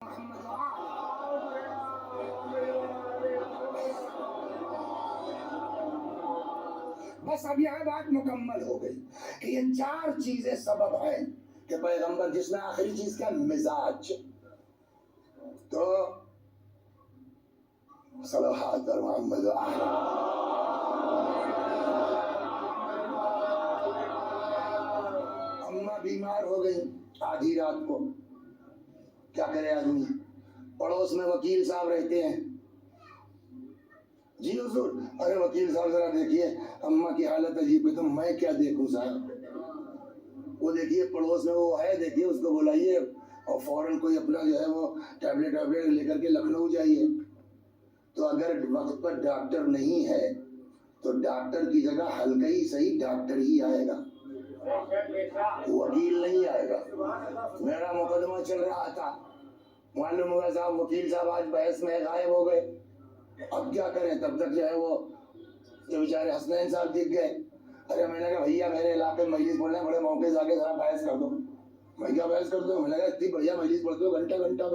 بس اب یہ بات مکمل ہو گئی کہ یہ چار چیزیں سبب ہیں کہ پیغمبر، جس میں آخری چیز کا مزاج، تو صلوات اور محمد و اماں بیمار ہو گئی آدھی رات کو، کیا کرے آدمی؟ پڑوس میں وکیل صاحب رہتے ہیں، جی حضور، ارے وکیل صاحب ذرا دیکھیے اماں کی حالت عجیب ہے، تو میں کیا دیکھوں صاحب؟ وہ دیکھیے پڑوس میں وہ ہے، دیکھیے اس کو بلائیے اور فوراً کوئی اپنا جو ہے وہ ٹیبلٹ لے کر کے لکھنؤ جائیے۔ تو اگر وقت پر ڈاکٹر نہیں ہے تو ڈاکٹر کی جگہ ہلکا ہی صحیح ڈاکٹر ہی آئے گا، وکیل نہیں آئے گا۔ میرا مقدمہ چل رہا تھا، معلوم ہوا صاحب وکیل صاحب آج بحث میں غائب ہو گئے، اب کیا کریں؟ تب تک جو ہے وہ بیچارے حسنین صاحب دکھ گئے۔ ارے میں نے کہا بھیا میرے علاقے میں مجلس پڑھنے بڑے موقع سے آگے ذرا بحث کر دو۔ میں کیا بحث کر دوں؟ میں نے کہا اتنی بڑھیا مجلس پڑھتے ہو گھنٹہ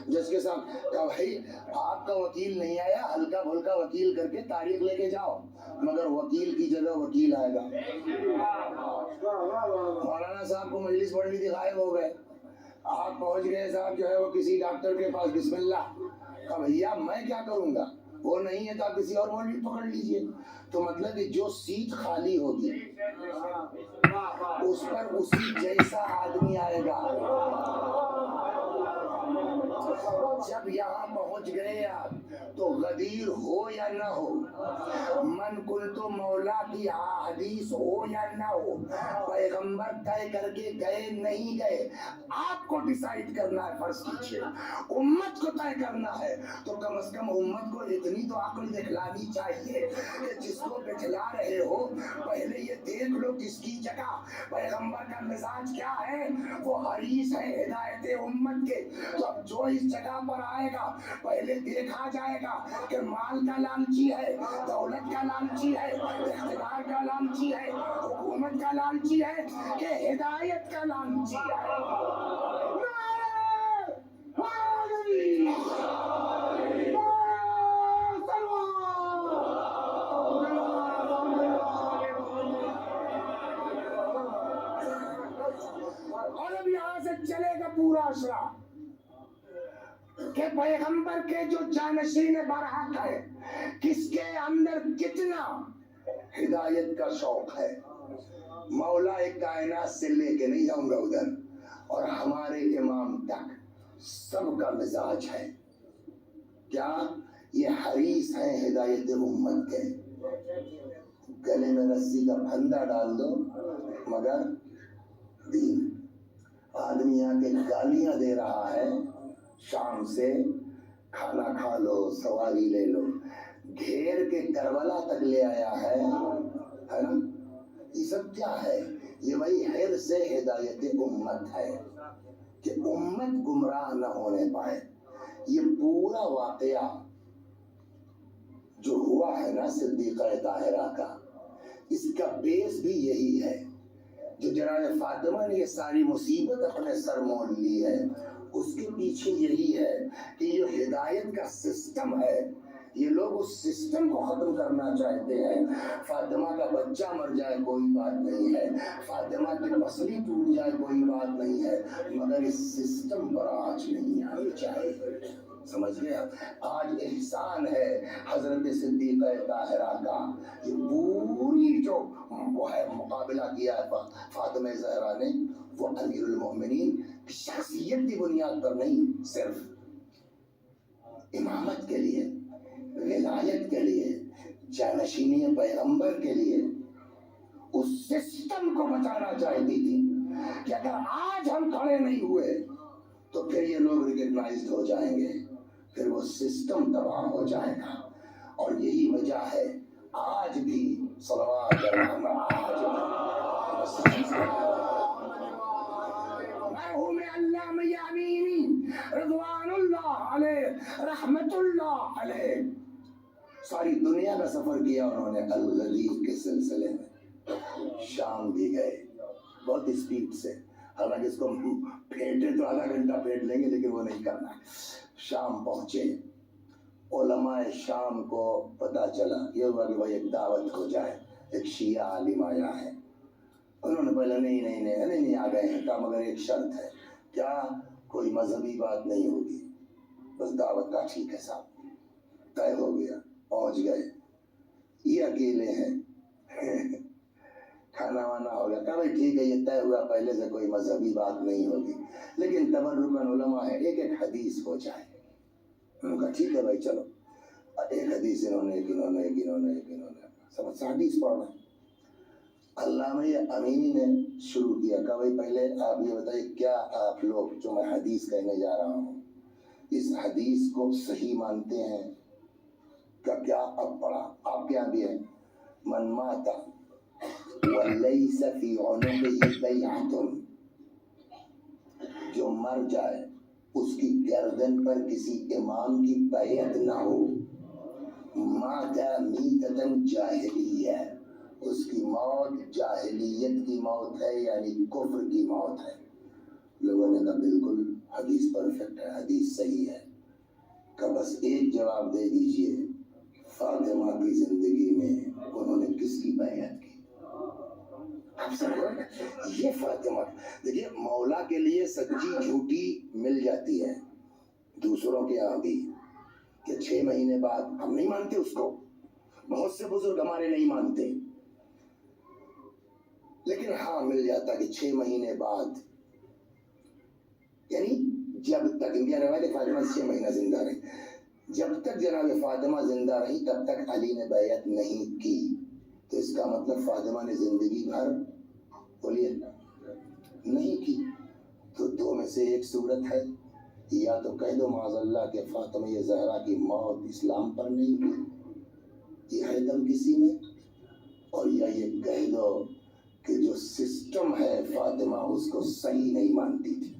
جس کے ساتھ، کہا بھائی آپ کا وکیل نہیں آیا، ہلکا بھلکا وکیل کر کے تاریخ لے کے جاؤ، مگر وکیل کی جگہ وکیل آئے گا۔ مولانا صاحب کو مجلس پڑھنی تھی، غائب ہو گئے۔ آپ پہنچ گئے صاحب جو ہے وہ کسی ڈاکٹر کے پاس، بسم اللہ، کہا بھیا میں کیا کروں گا، وہ نہیں ہے تو آپ کسی اور مولوی پکڑ لیجئے۔ تو مطلب کہ جو سیٹ خالی ہوگی اس پر اسی جیسا آدمی آئے گا۔ جب یہاں پہنچ گئے آپ تو غدیر ہو یا نہ ہو، من کل تو مولا کی حدیث ہو یا نہ ہو، پیغمبر طے کر کے گئے نہیں گئے، آپ کو ڈیسائیڈ کرنا ہے۔ فرض کیجئے امت کو طے کرنا ہے تو کم از کم امت کو اتنی تو عقل دکھلانی چاہیے کہ جس کو بٹھلا رہے ہو پہلے یہ دیکھ لو کس کی جگہ پیغمبر کا مزاج کیا ہے۔ وہ حریص ہے ہدایت امت کے، تو اب جو اس جگہ پر آئے گا پہلے دیکھا جائے گا کہ مال کا لالچی ہے، دولت کا لالچی ہے، اقتدار کا لالچی ہے، حکومت کا لالچی ہے کہ ہدایت کا لالچی ہے۔ اور اب یہاں سے چلے گا پورا اشرا کہ پیغمبر کے جو جانشین برحق ہے کس کے اندر کتنا ہدایت کا شوق ہے۔ مولا کائنات سے لے کے نہیں جاؤں گا ادھر، اور ہمارے امام تک سب کا مزاج ہے کیا؟ یہ حریص ہیں ہدایت امت کے۔ گلے میں رسی کا پھندا ڈال دو مگر دین۔ آدمی آ کے گالیاں دے رہا ہے، شام سے کھانا کھا لو، سواری لے لو، گھیر کے کربلا تک لے آیا ہے نا؟ یہ سب کیا ہے؟ یہ وہی حرص سے ہدایت امت ہے کہ امت گمراہ نہ ہونے پائے۔ یہ پورا واقعہ جو ہوا ہے نا صدیقہ طاہرہ کا، اس کا بیس بھی یہی ہے۔ جو جناب فاطمہ نے یہ ساری مصیبت اپنے سر مول لی ہے، اس کے پیچھے یہی ہے کہ یہ ہدایت کا سسٹم ہے، یہ لوگ اس سسٹم کو ختم کرنا چاہتے ہیں۔ فاطمہ کا بچہ مر جائے کوئی بات نہیں ہے، فاطمہ کی پسلی ٹوٹ جائے کوئی بات نہیں ہے، مگر اس سسٹم پر آج نہیں آنی چاہیے۔ سمجھ گیا؟ آج احسان ہے حضرت صدیقہ طاہرہ کا، یہ پوری جو وہ ہے مقابلہ کیا ہے فاطمہ زہرا نے، وہ امیر المومنین کی شخصیت کی بنیاد پر نہیں، صرف امامت کے لیے، ولایت کے لیے، جانشینی پیغمبر کے لیے اس سسٹم کو بچانا چاہتی تھی کہ اگر آج ہم کھڑے نہیں ہوئے تو پھر یہ لوگ ریکگنائزڈ ہو جائیں گے، پھر وہ سسٹم تباہ ہو جائے گا۔ اور یہی وجہ ہے آج بھی صلوات علامہ یامینی رضوان اللہ علیہ رحمت اللہ علیہ ساری دنیا کا سفر کیا انہوں نے الغدیر کے سلسلے میں، شام بھی گئے بہت اسپیڈ سے، حالانکہ اس کو پھینٹے تو آدھا گھنٹہ پھینٹ لیں گے لیکن وہ نہیں کرنا. شام پہنچے, علماء شام کو پتہ چلا یہ ہوا کہ بھائی ایک دعوت ہو جائے. ایک شیعہ عالم آیا ہے. انہوں نے پہلے نہیں آ گئے ہیں, کہا مگر ایک شرط ہے. کیا؟ کوئی مذہبی بات نہیں ہوگی, بس دعوت کا. ٹھیک ہے صاحب, طے ہو گیا. پہنچ گئے, یہ اکیلے ہیں. کھانا وانا ہو گیا. کہا بھائی ٹھیک ہے یہ طے ہوا پہلے سے کوئی مذہبی بات نہیں ہوگی, لیکن تبرکاً علماء ہے ایک ایک حدیث ہو جائے. انہوں نے کہا ٹھیک ہے بھائی چلو. ایک حدیث انہوں نے سمجھ حدیث پڑھ رہے ہیں. علامہ امینی نے شروع کیا. کہا بھائی پہلے آپ یہ بتائیے کیا آپ لوگ جو میں حدیث کہنے جا رہا ہوں اس حدیث کو صحیح مانتے ہیں؟ کیا اب پڑھا آپ کے یہاں بھی ہے, من مات ولیس فی عنقہ بیعۃ, جو مر جائے اس کی گردن پر کسی امام کی بیعت نہ ہو, مات میتۃ جاہلیہ, اس کی موت جاہلیت کی موت ہے, یعنی کفر کی موت ہے. لوگوں نے کہا بالکل حدیث پرفیکٹ ہے, حدیث صحیح ہے. کہ بس ایک جواب دے دیجئے, فاطمہ کی زندگی میں انہوں نے کس کی بیعت کی؟ آپ سمجھ یہ فاطمہ. دیکھیے مولا کے لیے سچی جھوٹی مل جاتی ہے, دوسروں کے یہاں بھی, کہ 6 مہینے بعد ہم نہیں مانتے اس کو, بہت سے بزرگ ہمارے نہیں مانتے, لیکن ہاں مل جاتا کہ 6 مہینے بعد, یعنی جب تک ان کی روایت فاطمہ 6 مہینہ زندہ رہی, جب تک جناب فاطمہ زندہ رہی تب تک علی نے بیعت نہیں کی. تو اس کا مطلب فاطمہ نے زندگی بھر بولیے نہیں کی. تو دو میں سے ایک صورت ہے, یا تو کہہ دو معاذ اللہ کہ فاطمہ زہرا کی موت اسلام پر نہیں ہوئی, یہ ہے دم کسی میں, اور یا یہ کہہ دو کہ جو سسٹم ہے فاطمہ اس کو صحیح نہیں مانتی تھی.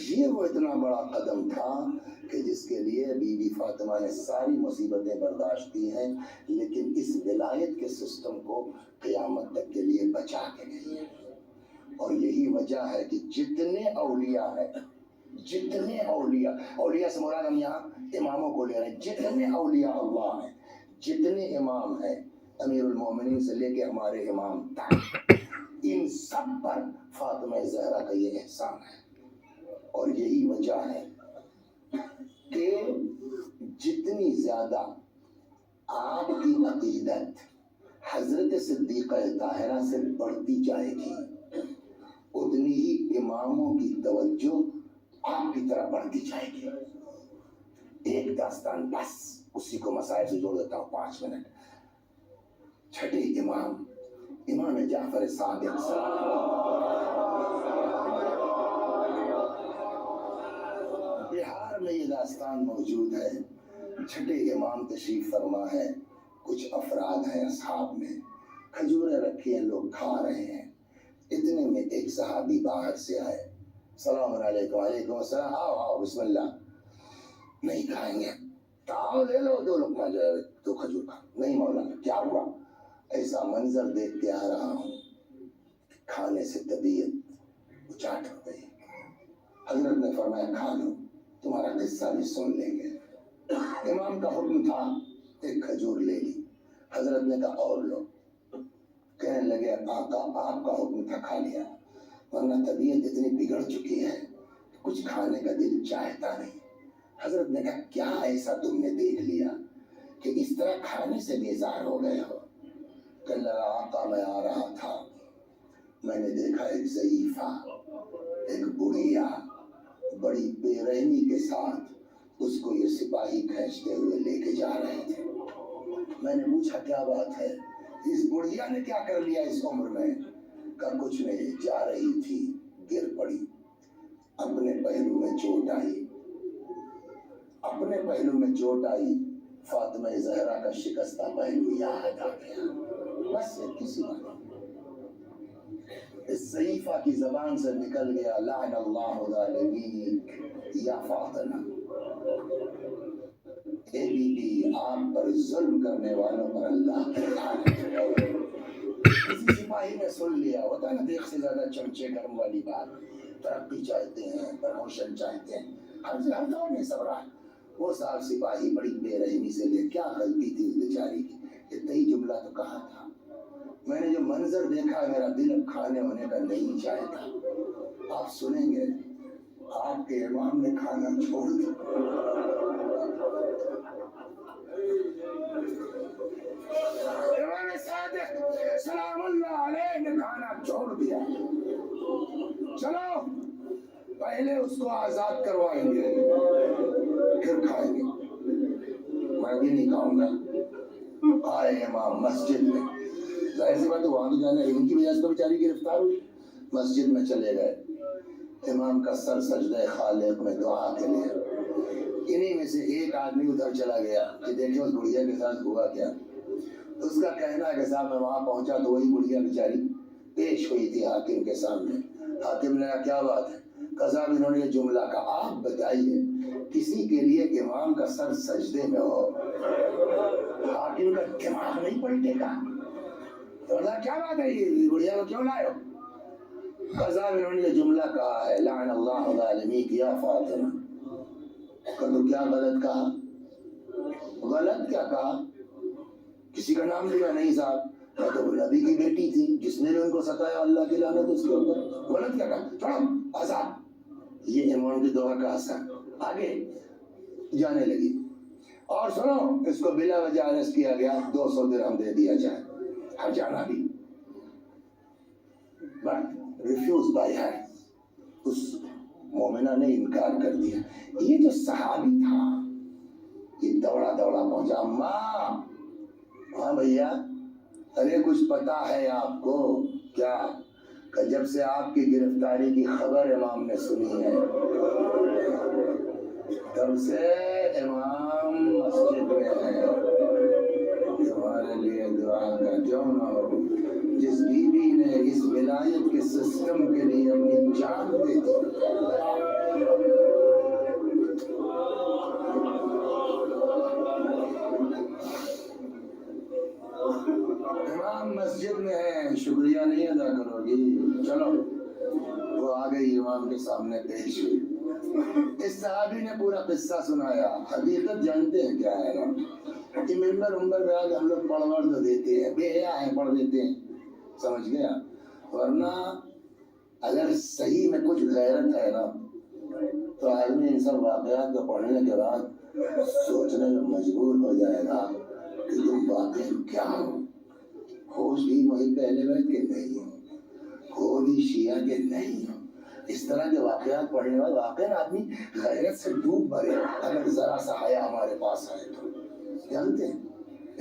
یہ وہ اتنا بڑا قدم تھا کہ جس کے لیے بی بی فاطمہ نے ساری مصیبتیں برداشت کی ہیں, لیکن اس ولایت کے سسٹم کو قیامت تک کے لیے بچا کے گئی ہے. اور یہی وجہ ہے کہ جتنے اولیاء ہیں, جتنے اولیاء سے مراد ہم یہاں اماموں کو لے رہے ہیں, جتنے اولیاء اللہ ہیں, جتنے امام ہیں, امیر المومنین سے لے کے ہمارے امام تک, ان سب پر فاطمہ زہرا کا یہ احسان ہے. اور یہی وجہ ہے کہ جتنی زیادہ آپ کی عقیدت حضرت صدیقہ طاہرہ سے بڑھتی جائے گی, اتنی ہی اماموں کی توجہ آپ کی طرف بڑھتی جائے گی. ایک داستان بس اسی کو مسائل سے جوڑ دیتا ہوں 5 منٹ. چھٹے امام جعفر صادق بہار میں یہ داستان موجود ہے. چھٹے امام تشریف فرما ہے, کچھ افراد ہیں اصحاب میں, کھجوریں رکھی ہیں, لوگ کھا رہے ہیں. اتنے میں ایک صحابی باہر سے آئے, سلام علیکم. وعلیکم السلام. آؤ بسم اللہ. نہیں کھائیں گے, آؤ لے لو 2 لقمہ جو ہے 2 کھجور کھا. نہیں مولانا کیا ہوا؟ ایسا منظر دیکھ کے آ رہا ہوں, کھانے سے طبیعت اچاٹ ہو گئی. حضرت نے فرمایا کھا لو, تمہارا قصہ بھی سن لیں گے. امام کا حکم تھا, ایک کھجور لے لی. حضرت نے کہا اور لو. کہنے لگے آقا آپ کا حکم تھا, کھا لیا, ورنہ طبیعت اتنی بگڑ چکی ہے کچھ کھانے کا دل چاہتا نہیں. حضرت نے کہا کیا ایسا تم نے دیکھ لیا کہ اس طرح کھانے سے بیزار ہو گئے ہو؟ کہنے لگا آقا میں آ رہا تھا, میں نے دیکھا ایک ضعیفہ, ایک بڑھیا بڑی بے رحمی کے ساتھ اس کو یہ سپاہی کھینچتے ہوئے لے کے جا رہے تھے. میں نے پوچھا کیا بات ہے, اس بڑھیا نے کیا کر لیا اس عمر میں؟ کہا کچھ نہیں, جا رہی تھی گر پڑی, اپنے پہلو میں چوٹ آئی, فاطمہ زہرا کا شکستہ پہلو یاد آ گیا. بس کسی بات اس ضعیفہ کی زبان سے نکل گیا لعن اللہ ظالمینک یا فاطمہ. اے بی بی آپ پر ظلم کرنے والوں پر اللہ کی لعنت ہے. کسی سپاہی نے سن لیا ہوتا نا دیکھ سے زیادہ چمچے گرم والی بات, ترقی چاہتے ہیں, پروموشن چاہتے ہیں, ہر دور میں سب رہا. وہ صاحب سپاہی بڑی بے رحمی سے لے, کیا غلطی تھی اس بیچاری کی, اتنا ہی جملہ تو کہا تھا. میں نے جو منظر دیکھا میرا دل اب کھانے ہونے کا نہیں چاہتا. آپ سنیں گے آپ کے امام نے کھانا چھوڑ دیا. امام صادق سلام اللہ علیہ نے کھانا چھوڑ دیا. چلو پہلے اس کو آزاد کروائیں گے پھر کھائیں گے. میں بھی نہیں کھاؤں گا. آئے امام مسجد میں, ظاہر سی بات ہے وہاں تو جانا, ان کی وجہ سے تو بیچاری گرفتار ہوئی. مسجد میں چلے گئے, امام کا سر سجدہ خالق میں دعا کے لیے. انہی میں سے ایک آدمی ادھر چلا گیا کہ دیکھیں اس بڑھیا کے ساتھ ہوا کیا. اس کا کہنا ہے کہ صاحب میں وہاں پہنچا تو وہی بڑھیا بیچاری پیش ہوئی تھی حاکم کے سامنے. حاکم نے کہا کیا بات ہے, صاحب انہوں نے یہ جملہ کہا, آپ بتائیے کسی کے لیے امام کا سر سجدے میں ہو, حاکم کا دماغ نہیں پلٹے گا. کیا بات ہے یہ بڑھیا کو کیوں لائے ہو؟ صاحب انہوں نے یہ جملہ کہا ہے لعن اللہ ظالمیک یا فاطمہ. تو کیا غلط کہا؟ غلط کیا کہا؟ کسی کا نام لیا نہیں صاحب, میں تو نبی کی بیٹی تھی جس نے ان کو ستایا, اللہ کی لعنت اس کے اوپر. غلط کیا کہا؟ چھوڑو آزاد. یہ امام کی دعا کا اثر. آگے جانے لگی. اور سنو اس کو بلا وجہ ارسٹ کیا گیا, 200 درہم دے دیا جائے. ہر جانا بھی بٹ ریفیوز بائی ہر, اس مومنہ نے انکار کر دیا. یہ جو صحابی تھا یہ دوڑا دوڑا پہنچا, اماں ہاں بھیا, ارے کچھ پتا ہے آپ کو کیا, کہ جب سے آپ کی گرفتاری کی خبر امام نے سنی ہے تب سے امام مسجد میں ہے. تمہارے لیے دعا کا کیوں نہ ہو. جس بیوی نے اس ولایت کے سسٹم کے لیے اپنی جان دے دی, امام مسجد میں ہے, شکریہ نہیں ادا کرو گی. چلو وہ آ گئی امام کے سامنے پیش ہوئی. اس صحابی نے پورا قصہ سنایا. حقیقت جانتے ہیں کیا ہے نا, کہ ممبر میں آگے ہم لوگ پڑھ تو دیتے ہیں, بے حیا ہیں پڑھ دیتے ہیں, سمجھ گیا. ورنہ اگر صحیح میں کچھ غیرت ہے نا تو آدمی ان سب واقعات کو پڑھنے کے بعد سوچنے میں مجبور ہو جائے گا کہ تم واقعی کیا ہو. ہوش بھی محب اہل بیت کے نہیں ہو, ہو بھی شیعہ کے نہیں ہو. اس طرح کے واقعات پڑھنے والے واقعی آدمی غیرت سے ڈوب مرے اگر ذرا سا حیا ہمارے پاس آئے تو. جانتے ہیں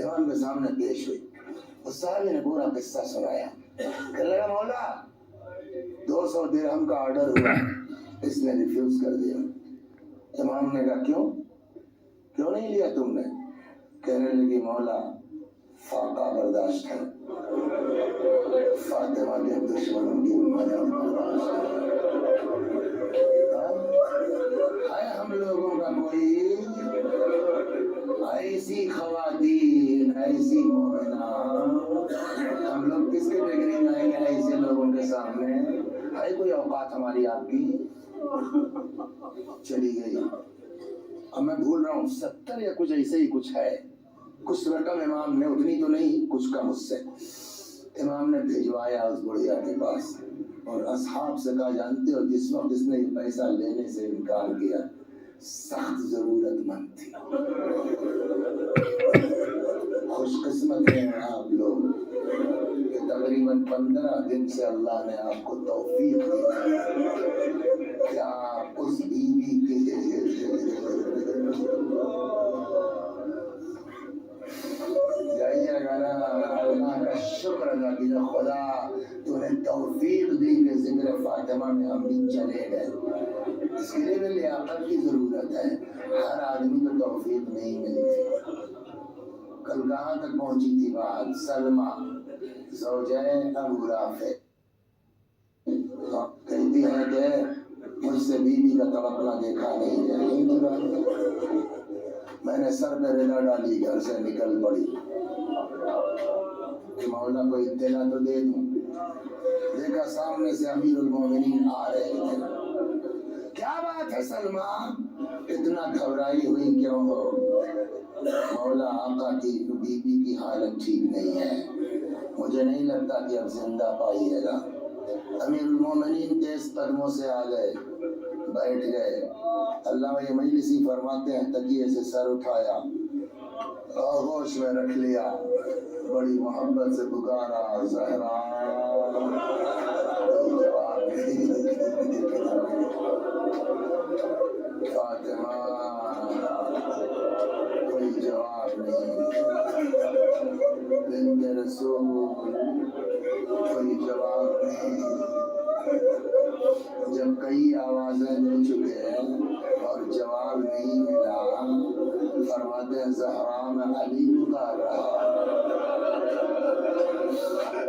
امام کے سامنے پیش ہوئی, اس صحابی نے پورا قصہ سنایا. کہنے لگا مولا 200 درہم کا آرڈر ہوا, اس نے ریفیوز کر دیا. امام نے کہا کیوں نہیں لیا تم نے؟ کہنے لگی مولا فاقہ برداشت ہے, فاطمہ کے دشمنوں کی مدد برداشت ہے. ہم لوگوں کا کوئی ایسی خواتین, ایسی مومنہ, ہم لوگ کس کے ڈگری میں آئیں گے ایسے لوگوں کے سامنے؟ ہے کوئی اوقات ہماری آپ کی؟ چلی گئی. اب میں بھول رہا ہوں 70 یا کچھ ایسے ہی کچھ ہے, کچھ رقم امام نے, اتنی تو نہیں, کچھ کم اس سے. امام نے بھیجوایا اس بڑھیا کے پاس اور اصحاب سے کہا جانتے ہو جس وقت اس نے پیسہ لینے سے انکار کیا سخت ضرورت مند تھی. خوش قسمت ہیں آپ لوگ کہ تقریباً 15 دن سے اللہ نے آپ کو توفیق دی. کیا آپ اس بیوی کے جائیے گا نا, اللہ کا شکر ادا کیجیے, خدا تو نے توفیق دی کہ ذکر فاطمہ میں ہم بھی چلے گئے. اس کے لیے بھی لیاقت کی ضرورت ہے, ہر آدمی کو توفیق نہیں ملتی. کل کہاں تک پہنچی تھی بات؟ سلمہ زوجہ ابو رافع کہتی ہیں کہ مجھ سے بیوی کا تڑپنا دیکھا نہیں جائے. میں نے سر پہ رلا ڈالی، گھر سے نکل پڑی، مولا کو اطلاع تو دے دوں۔ دیکھا سامنے سے امیر المومنین آ رہے تھے۔ کیا بات ہے سلمہ، اتنا گھبرائی ہوئی کیوں ہو؟ مولا آقا کی بی بی کی حالت ٹھیک نہیں ہے، مجھے نہیں لگتا کہ اب زندہ پائیے گا۔ امیر المومنین تیز قدموں سے آ گئے، بیٹھ گئے۔ علامہ یہ مجلسی فرماتے ہیں تکیے سے سر اٹھایا، آغوش میں رکھ لیا، بڑی محبت سے پکارا، زہرا۔ فاطمہ، کوئی جواب نہیں۔ بنت رسول، کوئی جواب نہیں۔ جب کئی آوازیں دے چکے اور جواب نہیں ملا، فرماتے ہیں زہرا میں علی پکار رہا۔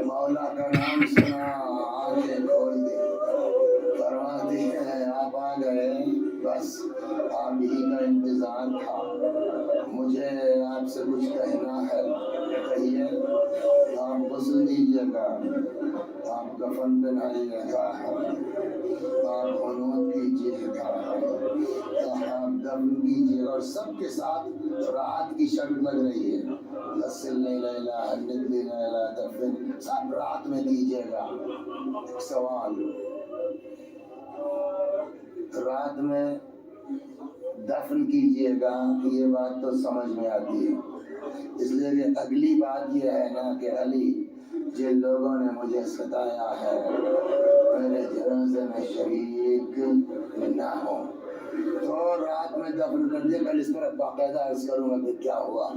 مولا کا نام سنا، آنکھیں کھول دی، فرماتی ہیں آپ آ گئے، بس آپ ہی کا انتظار تھا، مجھے آپ سے کچھ کہنا ہے، کہیے۔ آپ غسل دیجیے گا، آپ کفن پہنائیے گا، آپ قنوت کیجیے گا، آپ دفن کیجیے گا، اور سب کے ساتھ رات کی شرط لگ رہی ہے، غسل لیلا حنت لیلا دفن سب رات میں کیجیے گا۔ سوال، رات میں دفن کیجیے گا، یہ بات تو سمجھ میں آتی ہے، اس لیے کہ اگلی بات یہ ہے نا کہ علی جن لوگوں نے مجھے ستایا ہے میرے جنازے میں شریک نہ ہو، تو رات میں دفن کر دیا، کل اس پر باقاعدہ عرض کروں گا کہ کیا ہوا۔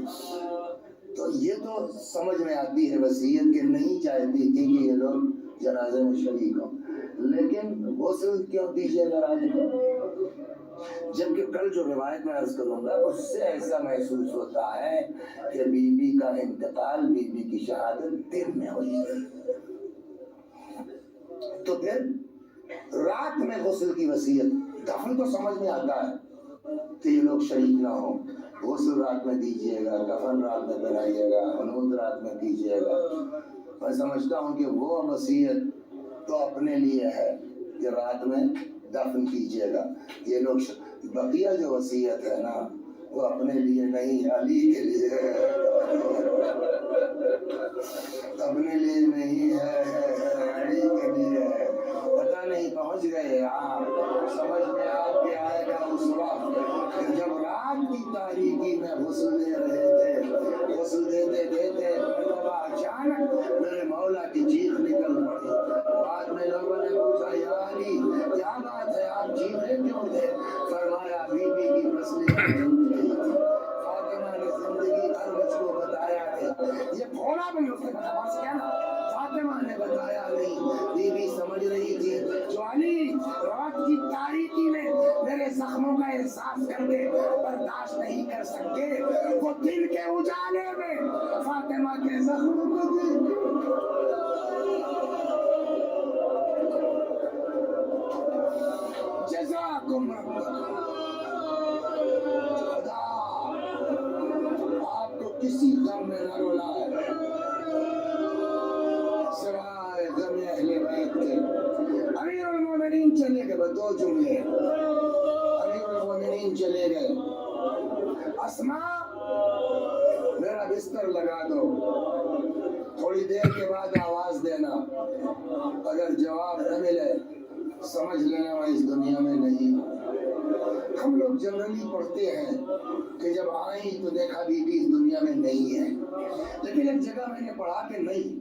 تو یہ تو سمجھ میں آتی ہے وصیت کہ نہیں چاہتی تھی کہ یہ لوگ جنازے میں شریک ہوں، لیکن غسل کیوں دیجیے گا رات میں؟ جبکہ کل جو روایت میں عرض کروں گا اس سے ایسا محسوس ہوتا ہے کہ بی بی کا انتقال، بی بی کی شہادت دن میں ہوئی ہے، تو پھر رات میں غسل کی وصیت، دفن تو سمجھ میں آتا ہے کہ یہ لوگ شریک نہ ہوں، غسل رات میں دیجیے گا، کفن رات میں پہنائیے گا، حنوط رات میں کیجیے گا۔ میں سمجھتا ہوں کہ وہ وصیت تو اپنے لیے ہے کہ رات میں دفن کیجیے گا، یہ لوگ بقیہ جو وصیت ہے نا وہ اپنے لیے نہیں، علی کے لیے ہے، اپنے لیے نہیں ہے، علی کے لیے ہے۔ پتہ نہیں پہنچ گئے آپ، سمجھ میں آپ کے آئے گا اس وقت جب رات کی تاریکی میں غسل دے رہے تھے، غسل دیتے دیتے اچانک میرے مولا کی چیخ نکل پڑی۔ بعد میں لوگوں نے پوچھا یا علی کیا بات ہے، آپ چیخے کیوں تھے؟ فرمایا بی بی کی مصلحت ٹوٹ گئی تھی، فاطمہ نے زندگی بھر مجھ کو بتایا نہیں، یہ تھوڑا بھی اس نے بتا کیا نا، فاطمہ نے بتایا نہیں، بی بی سمجھ رہی تھی جو علی رات کی تاریکی میں میرے زخموں کا احساس کر کے برداشت نہیں کر سکتے، وہ دن کے اجالے میں فاطمہ کے زخموں کو دیکھ جزاکم خدا آپ کو کسی غم میں نہ رلائے سوائے غم اہل بیت کے۔ امیر المومنین چلے گئے، دو جملے، امیر المومنین چلے گئے، اسماء میرا بستر لگا دو، تھوڑی دیر کے بعد آواز دینا، اگر جواب نہ ملے سمجھ لینا میں اس دنیا میں نہیں ہوں۔ ہم لوگ جنرلی پڑھتے ہیں کہ جب آئیں تو دیکھا بی بی اس دنیا میں نہیں ہے، لیکن ایک جگہ میں نے پڑھا کہ نہیں،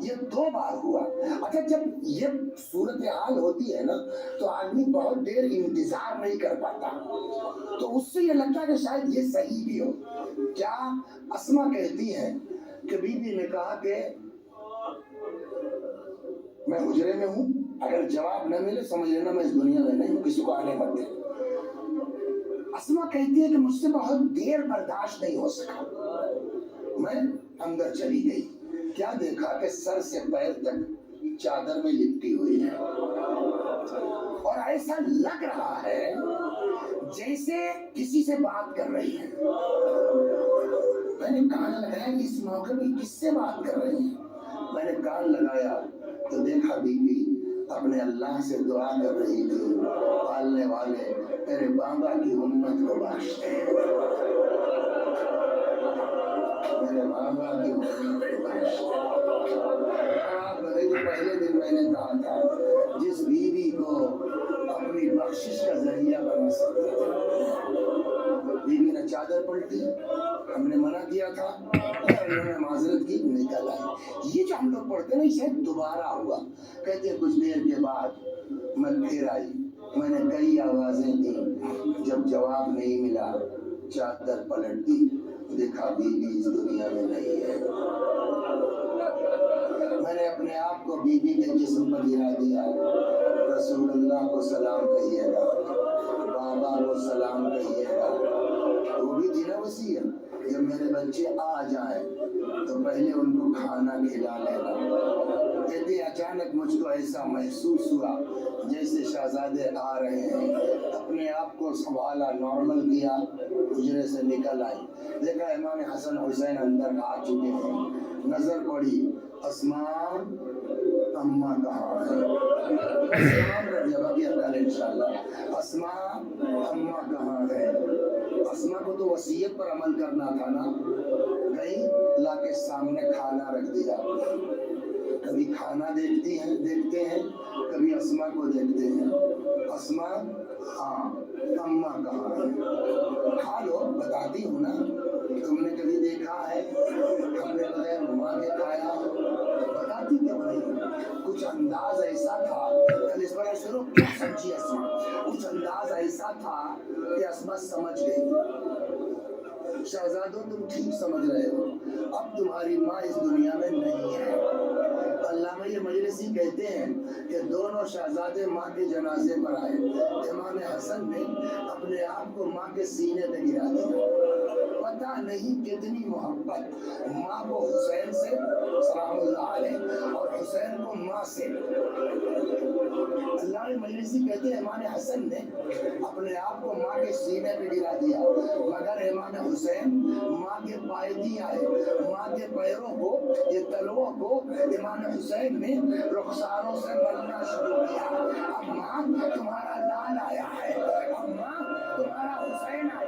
یہ 2 بار ہوا۔ اچھا جب یہ صورتحال ہوتی ہے نا تو آدمی بہت دیر انتظار نہیں کر پاتا، تو اس سے یہ لگتا ہے کہ شاید یہ صحیح بھی ہو۔ کیا اسماء کہتی ہیں کہ بی بی نے کہا کہ میں حجرے میں ہوں، اگر جواب نہ ملے سمجھ لینا میں اس دنیا میں نہیں ہوں، کسی کو آنے مت دے۔ اسماء کہتی ہے کہ مجھ سے بہت دیر برداشت نہیں ہو سکا، میں اندر چلی گئی، کیا دیکھا کہ سر سے پیر تک چادر میں لپٹی ہوئی ہے، اور ایسا لگ رہا ہے جیسے کسی سے بات کر رہی ہیں. میں نے کان لگایا کہ اس موقع میں کس سے بات کر رہی ہیں. میں نے کان لگایا تو دیکھا بی بی اپنے اللہ سے دعا کر رہی تھی, پالنے والے تیرے بابا کی امت کو بخش دے, میرے بابا کی امت کو بخش دے. پہلے دن میں نے کہا تھا جس بیوی کو اپنی بخشش کا ذریعہ بنا سکتے تھے, بیوی نے چادر پلٹی, ہم نے منع کیا تھا, انہوں نے معذرت کی, نکل آئی. یہ جو ہم لوگ پڑھتے ہیں نا شاید دوبارہ ہوا. کہتے ہیں کچھ دیر کے بعد میں پھر آئی, میں نے کئی آوازیں دی, جب جواب نہیں ملا چادر پلٹ دی, دیکھا بیوی اس دنیا میں نہیں ہے. میں نے اپنے آپ کو بیوی کے جسم پر گرا دیا. رسول اللہ کو سلام کہیے گا, بابا کو سلام کہیے گا. وہ بھی تھی نا وصیت, جب میرے بچے آ جائیں تو پہلے ان کو کھانا کھلا لینا. کہتے اچانک مجھ کو ایسا محسوس ہوا جیسے شہزادے آ رہے ہیں. اپنے آپ کو سنبھالا, نارمل کیا, حجرے سے نکل آئی. دیکھا امام حسن حسین اندر آ چکے ہیں. نظر پڑی, اسماء اماں کہاں ہے. اسماء رضی اللہ عنہ انشاءاللہ, اسماء اماں کہاں ہے. اسماء کو تو وصیت پر عمل کرنا تھا نا, گئی لا کے سامنے کھانا رکھ دیا. کبھی کھانا دیکھتے ہیں, کبھی اسماء کو دیکھتے ہیں. اسماء, ہاں اماں کہاں ہے, کھا لو, بتاتی ہوں نا. تم نے کبھی دیکھا ہے ہم نے بغیر ماں کے کھایا؟ بتاتی کیوں نہیں؟ کچھ انداز ایسا تھا, کل اس پر شروع کیا سمجھی اسماء, کچھ انداز ایسا تھا کہ اسماء سمجھ گئی. شہزادوں تم ٹھیک سمجھ رہے ہو, اب تمہاری ماں اس دنیا میں نہیں ہے. علامہ مجلسی کہتے ہیں کہ دونوں شہزادے ماں کے جنازے پر آئے. امام حسن نے اپنے آپ کو ماں کے سینے پہ گرا دیا. پتہ نہیں کتنی محبت ماں کو حسین سے سلام اللہ علیہ اور حسین کو ماں سے. علامہ مجلسی کہتے ہیں امام حسن نے اپنے آپ کو ماں کے سینے پہ گرا دیا, مگر امام حسین ماں کے پائیدی آئے. ماں کے پیروں کو, یہ تلووں کو امام حسین نے رخساروں سے ملنا شروع کیا. اب ماں تمہارا لال آیا ہے, اب ماں تمہارا حسین آیا